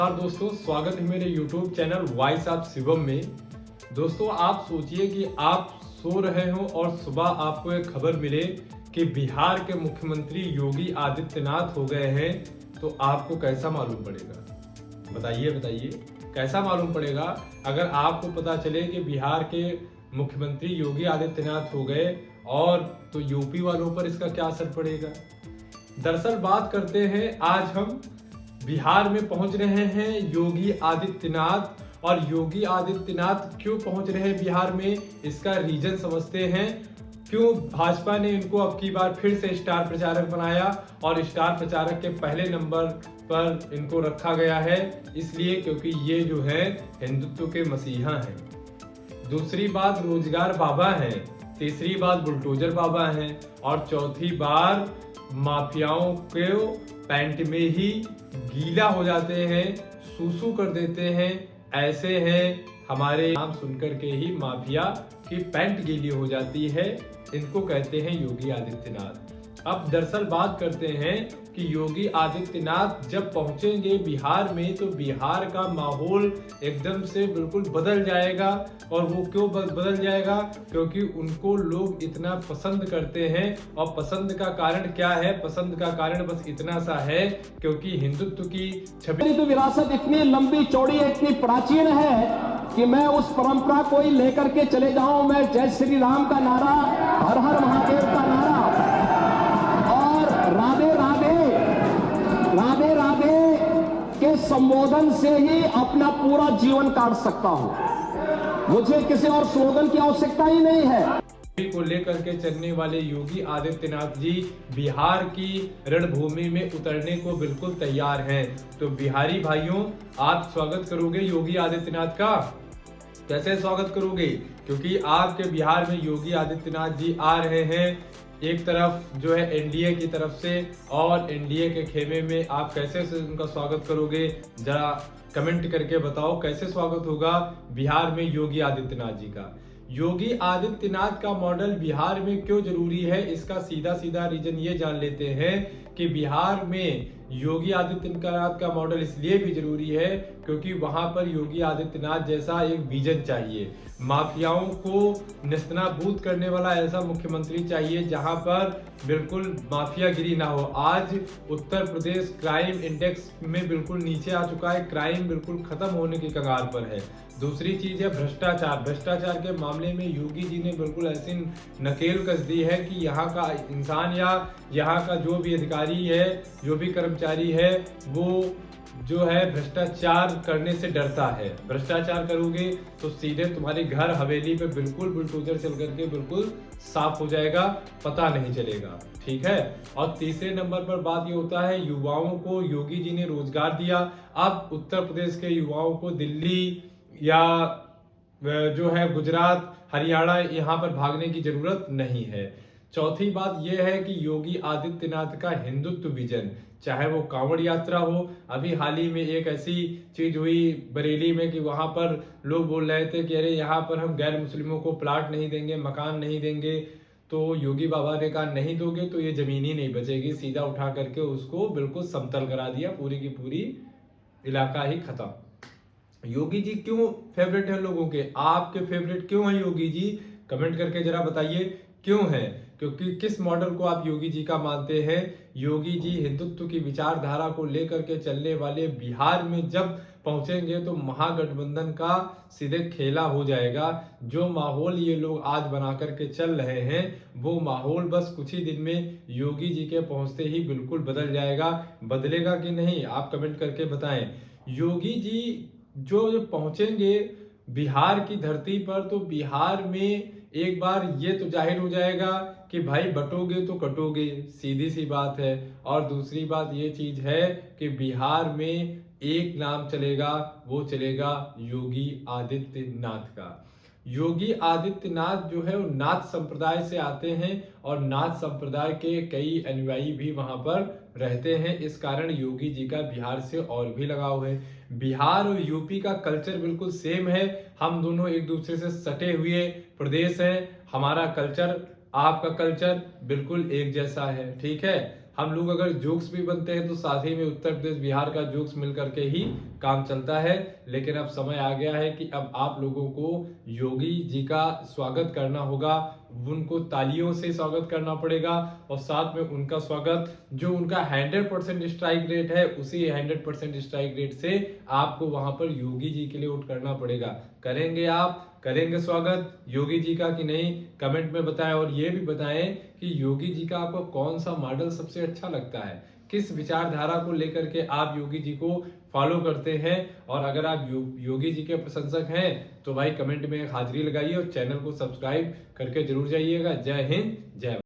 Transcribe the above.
दोस्तों, स्वागत है मेरे YouTube channel voice of Shivam में। दोस्तों, आप सोचिए कि आप सो रहे हो और सुबह आपको एक खबर मिले कि बिहार के मुख्यमंत्री योगी आदित्यनाथ हो गए हैं, तो आपको कैसा मालूम पड़ेगा? बताइए कैसा मालूम पड़ेगा अगर आपको पता चले कि बिहार के मुख्यमंत्री योगी आदित्यनाथ हो गए, और तो यूपी वालों पर इसका क्या असर पड़ेगा। दरअसल बात करते हैं, आज हम बिहार में पहुंच रहे हैं योगी आदित्यनाथ। और योगी आदित्यनाथ क्यों पहुंच रहे हैं बिहार में, इसका रीजन समझते हैं। क्यों भाजपा ने इनको अब की बार फिर से स्टार प्रचारक बनाया और स्टार प्रचारक के पहले नंबर पर इनको रखा गया है, इसलिए क्योंकि ये जो है हिंदुत्व के मसीहा हैं। दूसरी बात, रोजगार बाबा हैं। तीसरी बात, बुलडोजर बाबा हैं। और चौथी बार, माफियाओं को पैंट में ही गीला हो जाते हैं, सूसू कर देते हैं। ऐसे हैं, हमारे नाम सुनकर के ही माफिया की पैंट गीली हो जाती है। इनको कहते हैं योगी आदित्यनाथ। अब दरअसल बात करते हैं कि योगी आदित्यनाथ जब पहुंचेंगे बिहार में, तो बिहार का माहौल एकदम से बिल्कुल बदल जाएगा। और वो क्यों बदल जाएगा? क्योंकि उनको लोग इतना पसंद करते हैं। और पसंद का कारण क्या है? पसंद का कारण बस इतना सा है, क्योंकि हिंदुत्व की छवि तो विरासत इतनी लंबी चौड़ी है, इतनी प्राचीन है कि मैं उस परंपरा को ही लेकर के चले जाऊं। मैं जय श्री राम का नारा, हर हर महादेव का नारा और राधे राधे राधे राधे के संबोधन से ही अपना पूरा जीवन काट सकता हूं। मुझे किसी और स्लोगन की आवश्यकता ही नहीं है। को लेकर के चलने वाले योगी आदित्यनाथ जी बिहार की रणभूमि में उतरने को बिल्कुल तैयार हैं। तो बिहारी भाइयों, आप स्वागत करोगे योगी आदित्यनाथ का? कैसे स्वागत करोगे? क्योंकि आपके बिहार में योगी आदित्यनाथ जी आ रहे हैं। एक तरफ जो है एनडीए की तरफ से, और एनडीए के खेमे में आप कैसे से उनका स्वागत करोगे? जरा कमेंट करके बताओ, कैसे स्वागत होगा बिहार में योगी आदित्यनाथ जी का। योगी आदित्यनाथ का मॉडल बिहार में क्यों जरूरी है, इसका सीधा सीधा रीजन ये जान लेते हैं कि बिहार में योगी आदित्यनाथ का मॉडल इसलिए भी जरूरी है क्योंकि वहां पर योगी आदित्यनाथ जैसा एक विजन चाहिए। माफियाओं को नेस्तनाबूद करने वाला ऐसा मुख्यमंत्री चाहिए जहां पर बिल्कुल माफियागिरी ना हो। आज उत्तर प्रदेश क्राइम इंडेक्स में बिल्कुल नीचे आ चुका है, क्राइम बिल्कुल खत्म होने की कगार पर है। दूसरी चीज है भ्रष्टाचार। भ्रष्टाचार के मामले में योगी जी ने बिल्कुल ऐसी नकेल कस दी है कि यहाँ का इंसान या यहाँ का जो भी अधिकारी है, जो भी कर्मचारी है, वो जो है भ्रष्टाचार करने से डरता है। भ्रष्टाचार करोगे तो सीधे तुम्हारे घर हवेली पे बिल्कुल बुलडोजर चल करके बिल्कुल साफ हो जाएगा, पता नहीं चलेगा। ठीक है। और तीसरे नंबर पर बात ये होता है, युवाओं को योगी जी ने रोजगार दिया। अब उत्तर प्रदेश के युवाओं को दिल्ली या जो है गुजरात, हरियाणा, यहाँ पर भागने की जरूरत नहीं है। चौथी बात यह है कि योगी आदित्यनाथ का हिंदुत्व विजन, चाहे वो कांवड़ यात्रा हो। अभी हाल ही में एक ऐसी चीज हुई बरेली में कि वहां पर लोग बोल रहे थे कि अरे यहाँ पर हम गैर मुस्लिमों को प्लाट नहीं देंगे, मकान नहीं देंगे। तो योगी बाबा ने कहा नहीं दोगे तो ये जमीन ही नहीं बचेगी। सीधा उठा करके उसको बिल्कुल समतल करा दिया, पूरी की पूरी इलाका ही खत्म। योगी जी क्यों फेवरेट है लोगों के? आपके फेवरेट क्यों है योगी जी? कमेंट करके जरा बताइए क्यों है। क्योंकि किस मॉडल को आप योगी जी का मानते हैं? योगी जी हिंदुत्व की विचारधारा को लेकर के चलने वाले बिहार में जब पहुंचेंगे तो महागठबंधन का सीधे खेला हो जाएगा। जो माहौल ये लोग आज बना करके चल रहे हैं, वो माहौल बस कुछ ही दिन में योगी जी के पहुंचते ही बिल्कुल बदल जाएगा। बदलेगा कि नहीं, आप कमेंट करके बताएं। योगी जी जो पहुंचेंगे बिहार की धरती पर, तो बिहार में एक बार ये तो जाहिर हो जाएगा कि भाई बटोगे तो कटोगे, सीधी सी बात है। और दूसरी बात ये चीज है कि बिहार में एक नाम चलेगा, वो चलेगा योगी आदित्यनाथ का। योगी आदित्यनाथ जो है वो नाथ संप्रदाय से आते हैं, और नाथ संप्रदाय के कई अनुयायी भी वहां पर रहते हैं। इस कारण योगी जी का बिहार से और भी लगाव है। बिहार और यूपी का कल्चर बिल्कुल सेम है। हम दोनों एक दूसरे से सटे हुए प्रदेश हैं। हमारा कल्चर, आपका कल्चर बिल्कुल एक जैसा है। ठीक है। हम लोग अगर जोक्स भी बनते हैं तो साथ ही में उत्तर प्रदेश बिहार का जोक्स मिल करके ही काम चलता है। लेकिन अब समय आ गया है कि अब आप लोगों को योगी जी का स्वागत करना होगा, उनको तालियों से स्वागत करना पड़ेगा और साथ में उनका स्वागत जो उनका 100% स्ट्राइक रेट है उसी 100% स्ट्राइक रेट से आपको वहां पर योगी जी के लिए वोट करना पड़ेगा। करेंगे आप, करेंगे स्वागत योगी जी का कि नहीं, कमेंट में बताएं। और ये भी बताएं कि योगी जी का आपको कौन सा मॉडल सबसे अच्छा लगता है, किस विचारधारा को लेकर के आप योगी जी को फॉलो करते हैं। और अगर आप योगी जी के प्रशंसक हैं तो भाई कमेंट में एक हाजिरी लगाइए और चैनल को सब्सक्राइब करके जरूर जाइएगा। जय हिंद, जय भारत।